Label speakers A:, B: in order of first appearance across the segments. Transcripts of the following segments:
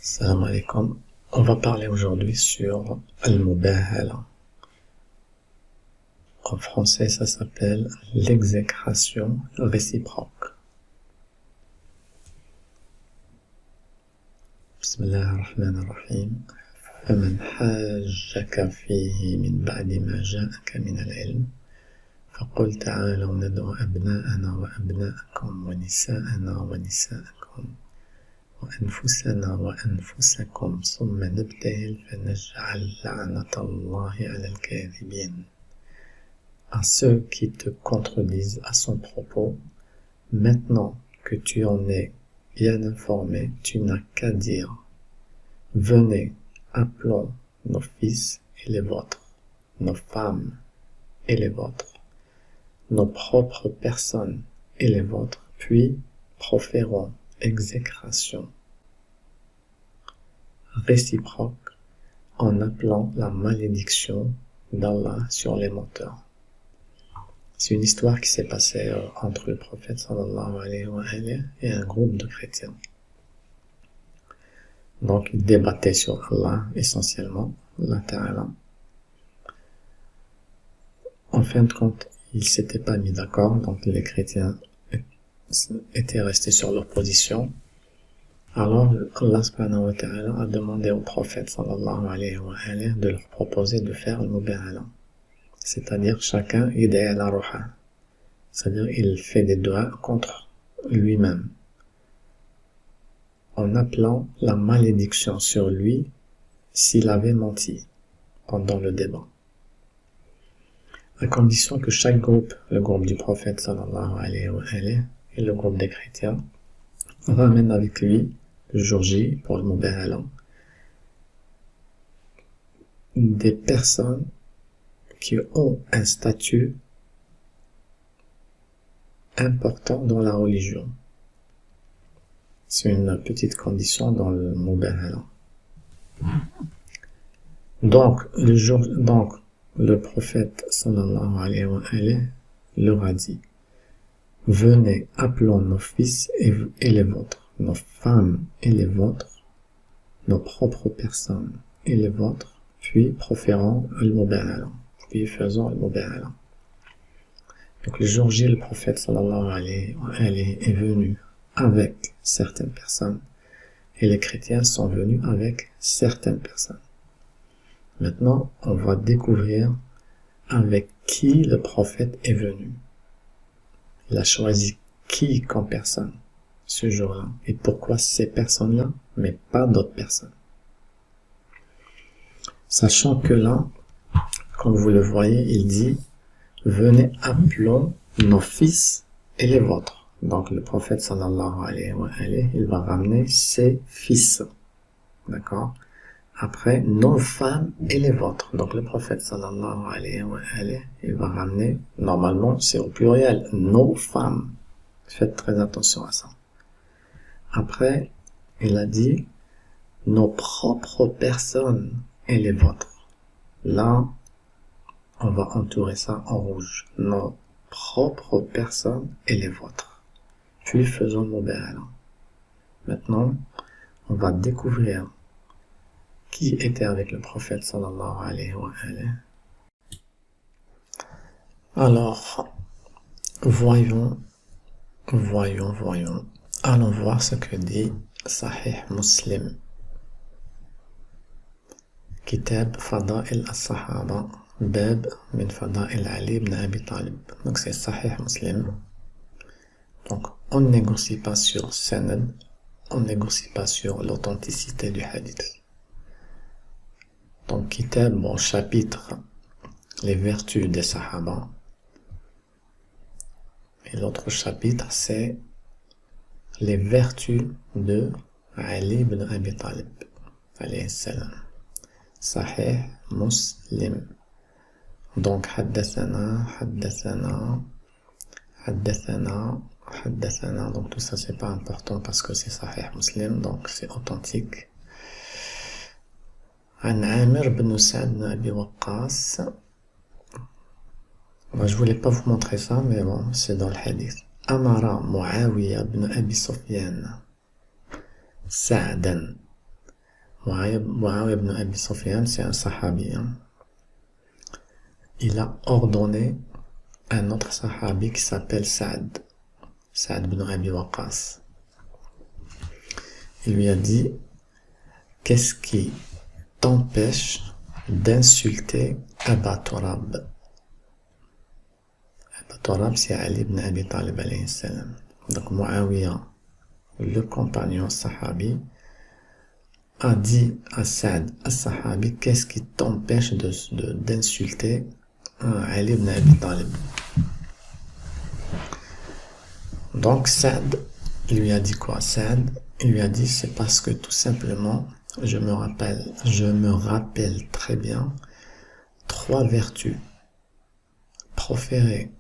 A: Salam alaikum. On va parler aujourd'hui sur al-mubahala. En français, ça s'appelle l'exécration réciproque. Bismillah ar-Rahman ar-Rahim. فمن حاجك فيه من بعد ما جاءك من العلم فقل تعالوا ندعو أبناءنا وأبناءكم ونساءنا ونساءكم وأنفسنا وأنفسكم ثم نبتهل فنجعل لعنة الله على الكاذبين. À ceux qui te contredisent à son propos, maintenant que tu en es bien informé, tu n'as qu'à dire: venez, appelons nos fils et les vôtres, nos femmes et les vôtres, nos propres personnes et les vôtres, puis proférons exécration réciproque en appelant la malédiction d'Allah sur les menteurs. C'est une histoire qui s'est passée entre le prophète sallallahu alayhi wa sallam et un groupe de chrétiens. Donc ils débattaient sur Allah essentiellement, Allah Ta'ala. En fin de compte, ils s'étaient pas mis d'accord, donc les chrétiens étaient restés sur leur position. Alors Allah subhanahu wa ta'ala a demandé au prophète sallallahu alayhi wa sallam de leur proposer de faire le mubahala. C'est-à-dire chacun idéa la roha. C'est-à-dire il fait des doigts contre lui-même, en appelant la malédiction sur lui s'il avait menti pendant le débat. À condition que chaque groupe, le groupe du prophète sallallahu alayhi wa sallam et le groupe des chrétiens, ramène avec lui le jour J pour le mubahala des personnes qui ont un statut important dans la religion. C'est une petite condition dans le mubahala. Donc le prophète sallallahu alayhi wa sallam leur a dit: venez, appelons nos fils et les vôtres, nos femmes et les vôtres, nos propres personnes et les vôtres, puis proférons le mubahala. Puis faisons le mubahala. Donc le jour J, le prophète sallallahu alayhi wa sallam est venu avec certaines personnes et les chrétiens sont venus avec certaines personnes. Maintenant, on va découvrir avec qui le prophète est venu. Il a choisi qui comme personne ce jour-là et pourquoi ces personnes-là, mais pas d'autres personnes. Sachant que là, comme vous le voyez, il dit: venez, appelons nos fils et les vôtres. Donc le prophète sallallahu alayhi wa sallam, il va ramener ses fils. D'accord? Après, nos femmes et les vôtres. Donc le prophète sallallahu alayhi wa sallam, il va ramener, normalement c'est au pluriel, nos femmes. Faites très attention à ça. Après, il a dit nos propres personnes et les vôtres. Là, on va entourer ça en rouge. Nos propres personnes et les vôtres. Puis faisons le mubahala. Maintenant, on va découvrir qui était avec le prophète sallallahu alayhi wa sallam. Alors, voyons. Allons voir ce que dit Sahih Muslim. Kitab Fada'il as-Sahaba. Bab min Fada'il Ali ibn Abi Talib. Donc c'est Sahih Muslim. Donc on ne négocie pas sur Sanad, on ne négocie pas sur l'authenticité du hadith. Donc Kitab, bon chapitre, les vertus des Sahaba. Et l'autre chapitre c'est les vertus de Ali ibn Abi Talib. Alayhi salam. Sahih Muslim. Donc, حدثنا. Donc, tout ça, c'est pas important parce que c'est Sahih Muslim, donc c'est authentique. عن عامر بن سعد بن أبي وقاص. Moi, je voulais pas vous montrer ça, mais bon, c'est dans le hadith. أمر معاوية بن أبي سفيان سعدا Muawiyah ibn Abi Sufyan, c'est un sahabi. Hein. Il a ordonné un autre sahabi qui s'appelle Saad ibn Abi Waqqas. Il lui a dit, qu'est-ce qui t'empêche d'insulter Aba Turab? Aba Turab, c'est Ali ibn Abi Talib alayhi salam. Donc Muawiyah, le compagnon sahabi, a dit à Saad, al-Sahabi, qu'est-ce qui t'empêche d'insulter Ali ibn Abi Talib? Donc Saad lui a dit quoi? Saad, il lui a dit, c'est parce que tout simplement, je me rappelle très bien 3 vertus proférées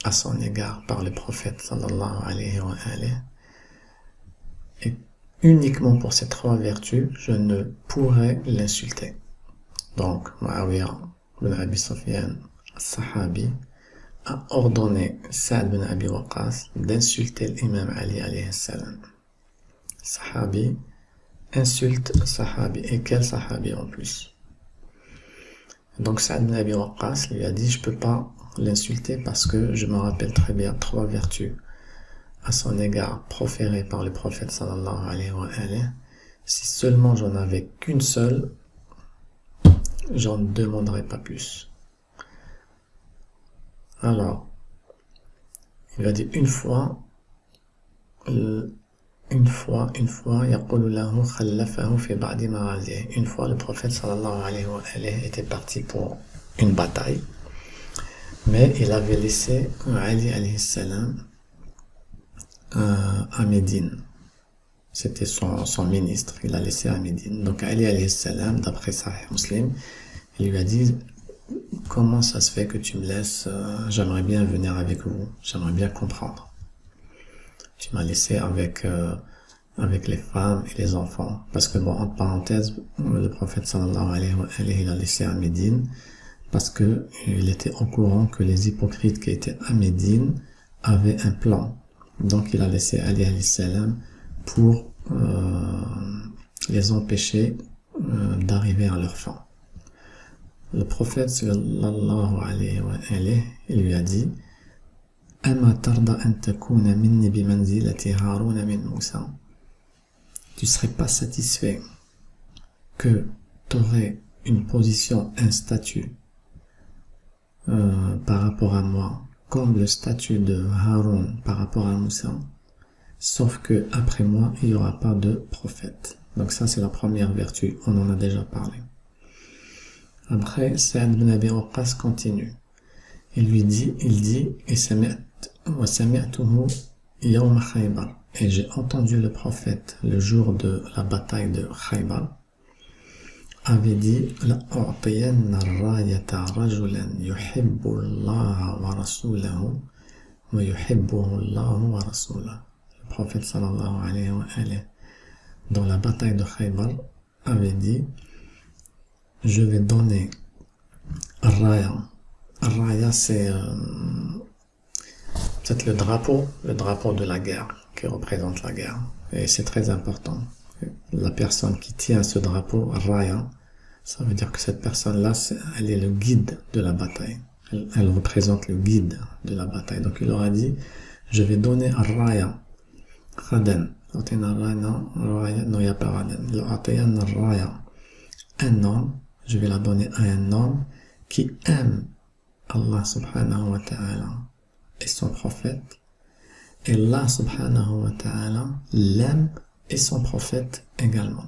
A: à son égard par le prophète sallallahu alayhi wa alayhi. Et uniquement pour ces 3 vertus, je ne pourrais l'insulter. Donc, Muawiyah ibn Abi Sufyan, sahabi, a ordonné Saad ibn Abi Waqqas d'insulter l'imam Ali alayhi salam. Sahabi insulte sahabi. Et quel sahabi en plus? Donc Saad ibn Abi Waqqas lui a dit, je peux pas l'insulter parce que je me rappelle très bien 3 vertus à son égard proférées par le prophète sallallahu alayhi wa alayhi. Si seulement j'en avais qu'une seule, j'en demanderais pas plus. Alors, il a dit une fois, une fois, يقول له خلفه في بعض مغازيه. Une fois, le prophète sallallahu alayhi wa alayhi était parti pour une bataille, mais il avait laissé Ali alayhi salam à Médine. C'était son ministre, il l'a laissé à Médine. Donc Ali alayhi salam, d'après Sahih Muslim, il lui a dit, comment ça se fait que tu me laisses, j'aimerais bien venir avec vous, j'aimerais bien comprendre. Tu m'as laissé avec les femmes et les enfants. Parce que bon, entre parenthèses, le prophète sallallahu alayhi wa alayhi, il a laissé à Médine parce que il était au courant que les hypocrites qui étaient à Médine avaient un plan. Donc il a laissé Ali alayhi salam pour les empêcher d'arriver à leur fin. Le prophète sallallahu alayhi wa alayhi, il lui a dit, أما ترضى أن تكون مني بمنزلة هارون من موسى. Tu serais pas satisfait que tu aurais une position, un statut par rapport à moi, comme le statut de Haroun par rapport à Moussa, sauf que après moi, il n'y aura pas de prophète. Donc ça, c'est la première vertu, on en a déjà parlé. Après, Saad ibn Abi Waqqas continue. Il dit, et j'ai entendu le prophète le jour de la bataille de Khaybar avait dit, le prophète sallallahu alayhi wa alayhi, dans la bataille de Khaybar, avait dit, je vais donner Raya. Raya, c'est peut-être le drapeau de la guerre, qui représente la guerre. Et c'est très important. La personne qui tient ce drapeau, Raya, ça veut dire que cette personne-là, elle est le guide de la bataille. Elle représente le guide de la bataille. Donc il aura dit, je vais donner à Raya, Khadan, non, il n'y a pas Radan, un homme, je vais la donner à un homme qui aime Allah subhanahu wa ta'ala et son prophète, et Allah subhanahu wa ta'ala l'aime et son prophète également.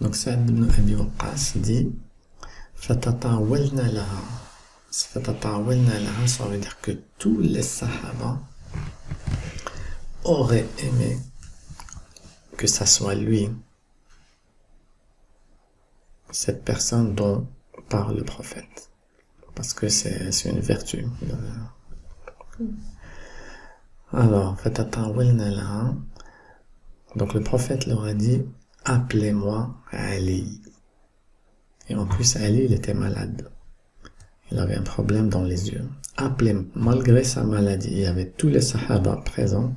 A: Donc Saad ibn Abi Waqqas dit fatatawalna laha, ça veut dire que tous les sahaba auraient aimé que ça soit lui, cette personne dont parle le prophète, parce que c'est une vertu. Alors, donc le prophète leur a dit, appelez-moi Ali. Et en plus, Ali, il était malade. Il avait un problème dans les yeux. Malgré sa maladie, il y avait tous les sahaba présents.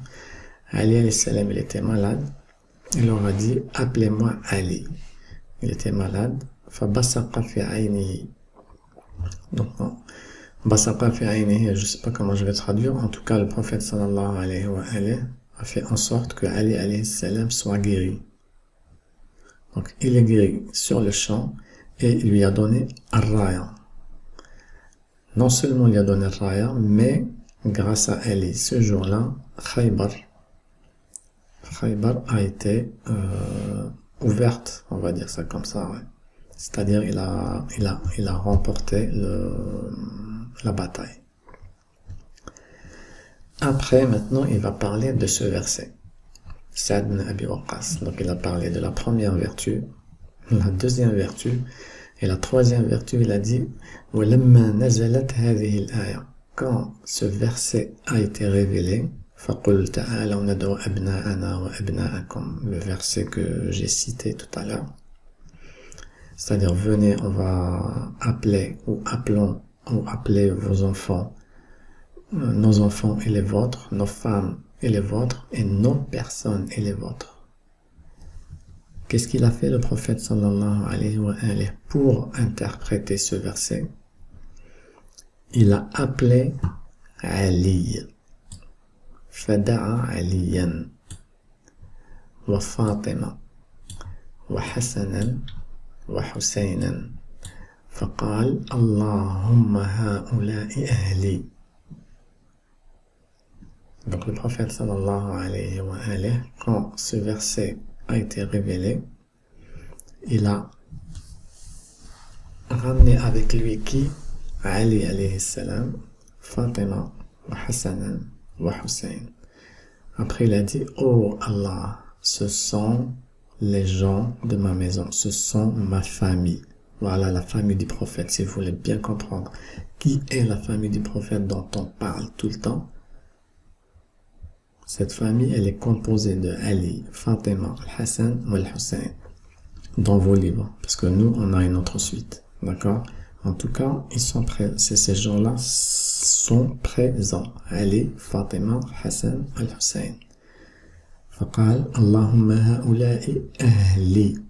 A: Ali alayhi salam, il était malade. il leur a dit, appelez-moi Ali. Il était malade. فَبَصَقَ فِي عَيْنِهِ. Donc, basaqa fi aynihi, je sais pas comment je vais traduire. En tout cas, le prophète sallallahu alayhi wa alayhi a fait en sorte que Ali alayhi salam soit guéri. Donc, il est guéri sur le champ et il lui a donné ar-raya. Non seulement il lui a donné ar-raya, mais grâce à Ali, ce jour-là, Khaybar a été ouverte, on va dire ça comme ça, ouais. C'est-à-dire il a remporté la bataille. Après, maintenant, il va parler de ce verset. Sa'd ibn Abi Waqqas. Donc, il a parlé de la première vertu, la deuxième vertu, et la troisième vertu, il a dit وَلَمَّا نَزَلَتْ هَذِهِ الْآيَةِ. Quand ce verset a été révélé, فَقُلْ تَعَالَوْا نَدْعُ أَبْنَاءَنَا وَأَبْنَاءَكُمْ, le verset que j'ai cité tout à l'heure. C'est-à-dire, venez, on va appeler, ou appelons, ou appeler vos enfants, nos enfants et les vôtres, nos femmes et les vôtres, et nos personnes et les vôtres. Qu'est-ce qu'il a fait le prophète sallallahu alayhi wa alayhi pour interpréter ce verset? Il a appelé Ali. Fada'a Aliyan wa Fatima wa Hassanan wa Husaynan. فقال اللهم هؤلاء أهلي. Donc le prophète sallallahu alayhi wa alayhi, quand ce verset a été révélé, il a ramené avec lui qui? Ali alayhi salam, Fatima, wa Hassanan, wa Hussein. Après il a dit, oh Allah, ce sont les gens de ma maison, ce sont ma famille. Voilà la famille du prophète, si vous voulez bien comprendre qui est la famille du prophète dont on parle tout le temps. Cette famille, elle est composée de Ali, Fatima, Hassan ou Hussein dans vos livres, parce que nous, on a une autre suite, d'accord? En tout cas, ils sont prêts. Ces gens-là sont présents. Ali, Fatima, Hassan, Hussein. فقال اللهم هؤلاء أهلي.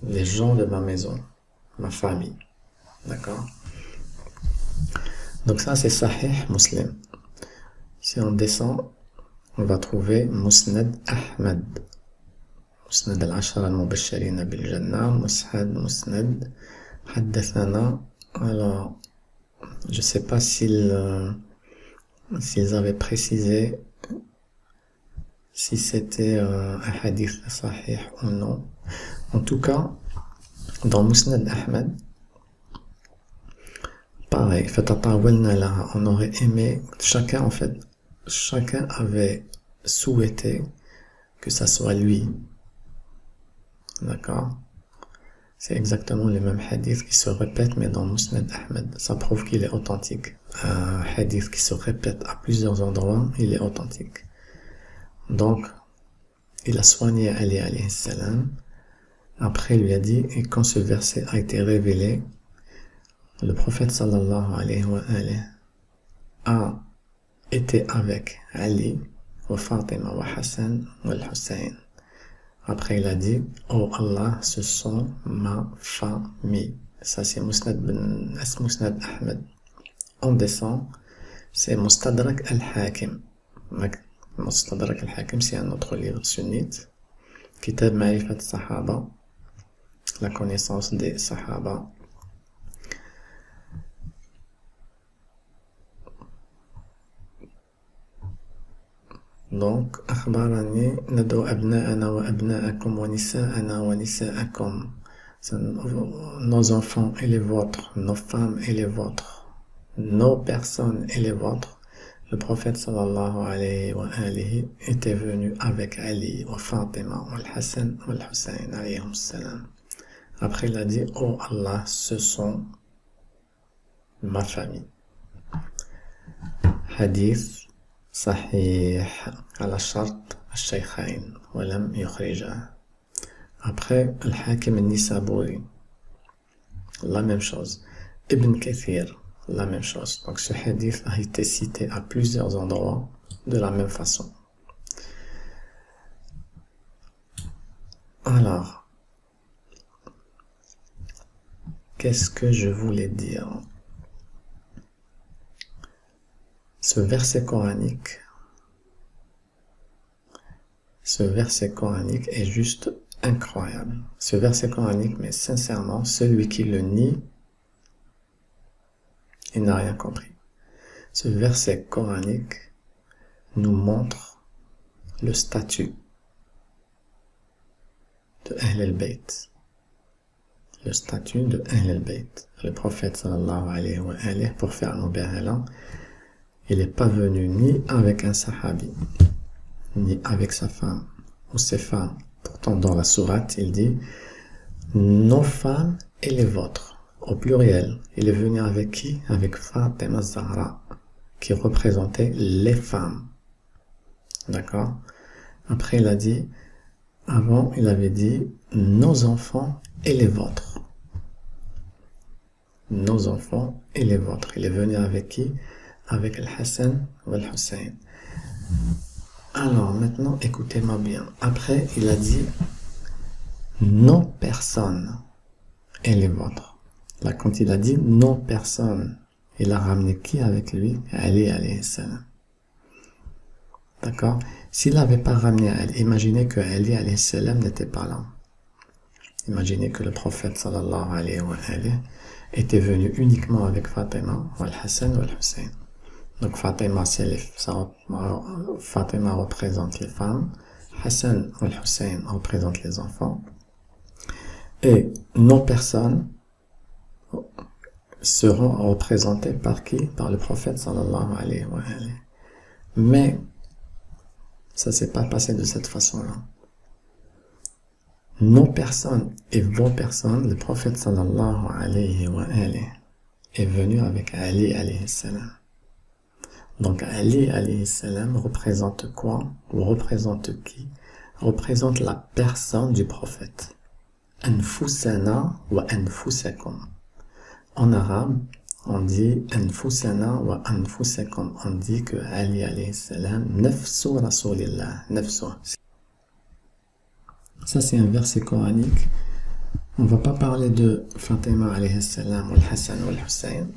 A: Les gens de ma maison, ma famille, d'accord? Donc ça, c'est Sahih Muslim. Si on descend, on va trouver Musnad Ahmad. Musnad al-Ashara al-Mubashirina bil-Jannah, Musnad Haddathana. Alors, je sais pas s'ils avaient précisé si c'était un hadith sahih ou non. En tout cas, dans Musnad Ahmad, pareil, on aurait aimé, chacun avait souhaité que ça soit lui. D'accord? C'est exactement les mêmes hadiths qui se répètent, mais dans Musnad Ahmad. Ça prouve qu'il est authentique. Un hadith qui se répète à plusieurs endroits, il est authentique. Donc, il a soigné Ali alayhi salam. Après, il lui a dit, et quand ce verset a été révélé, le prophète sallallahu alayhi wa alayhi a été avec Ali, wa Fatima, wa Hassan, wa Hussein. Après, il a dit, oh Allah, ce sont ma famille. Ça, c'est Musnad Ahmad. On descend, c'est Mustadrak al-Hakim. Mustadrak al-Hakim, c'est un autre livre sunnite. Kitab Ma'rifat Sahaba, la connaissance des Sahaba. Donc, أخبرني ندعو أبناءنا وأبناءكم ونساءنا ونساءكم. Nos enfants et les vôtres, nos femmes et les vôtres, nos personnes et les vôtres. Le prophète sallallahu alayhi wa alihi était venu avec Ali, wa Fatima, wa Hassan, wa Hussein alayhim salam. Après, il a dit, oh Allah, ce sont ma famille. Hadith صحيح على شرط الشيخين ولم يخرجه. Après, Al-Hakim al-Nisaburi, la même chose. Ibn Kathir, la même chose. Donc ce hadith a été cité à plusieurs endroits de la même façon. Alors, qu'est-ce que je voulais dire? Ce verset coranique est juste incroyable. Ce verset coranique, mais sincèrement, celui qui le nie, il n'a rien compris. Ce verset coranique nous montre le statut de Ahl al-Bayt. Le statut de Ahl al-Bayt. Le prophète sallallahu alayhi wa alayhi, pour faire Nubéhélan, il n'est pas venu ni avec un sahabi, ni avec sa femme, ou ses femmes. Pourtant, dans la sourate, il dit « Nos femmes et les vôtres ». Au pluriel, il est venu avec qui? Avec Fatima Zahra, qui représentait les femmes. D'accord? Après, il a dit, avant, il avait dit « Nos enfants et les vôtres ». Nos enfants et les vôtres. Il est venu avec qui? Avec Al-Hassan ou Al-Hussein. Alors, maintenant, écoutez-moi bien. Après, il a dit « Nos personnes et les vôtres ». Là, quand il a dit « Nos personnes », il a ramené qui avec lui? Ali alayhi salam. D'accord? S'il n'avait pas ramené Ali, imaginez que Ali alayhi salam n'était pas là. Imaginez que le prophète sallallahu alayhi wa alayhi était venu uniquement avec Fatima, ou Al-Hassan ou Al-Hussein. Donc Fatima, Fatima représente les femmes, Hassan ou Al-Hussein représente les enfants, et nos personnes seront représentées par qui? Par le prophète sallallahu alayhi wa alayhi. Mais ça s'est pas passé de cette façon-là. Nos personnes et vos personnes, le prophète sallallahu alayhi wa alayhi est venu avec Ali alayhi salam. Donc Ali alayhi salam représente quoi? Ou représente qui? Représente la personne du prophète. Anfusana wa anfusakum. En arabe, on dit Anfusana wa anfusakum. On dit que Ali alayhi salam, nafsu rasulillah, nafsu. Ça, c'est un verset coranique. On ne va pas parler de Fatima alayhi salam, ou Al-Hassan ou Al-Hussein.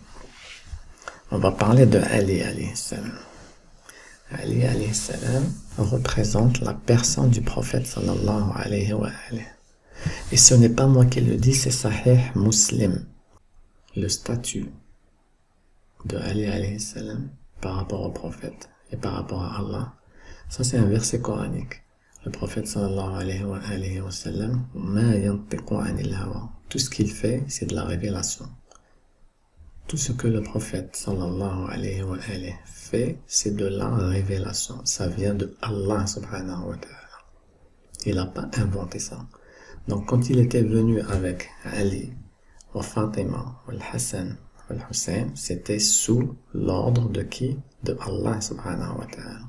A: On va parler de Ali alayhi salam. Ali alayhi salam représente la personne du prophète sallallahu alayhi wa alayhi. Et ce n'est pas moi qui le dis, c'est Sahih Muslim. Le statut de Ali alayhi salam par rapport au prophète et par rapport à Allah. Ça, c'est un verset coranique. Le prophète sallallahu alayhi wa sallam, ma yantiqu anil hawa. Tout ce qu'il fait, c'est de la révélation. Tout ce que le prophète sallallahu alayhi wa alayhi fait, c'est de la révélation. Ça vient de Allah subhanahu wa ta'ala. Il n'a pas inventé ça. Donc quand il était venu avec Ali, ou Fatima, ou Al-Hassan, ou Al-Hussein, c'était sous l'ordre de qui? De Allah subhanahu wa ta'ala.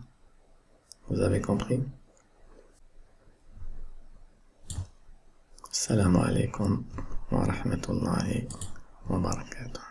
A: Vous avez compris? Assalamu alaikum wa rahmatullahi wa barakatuh.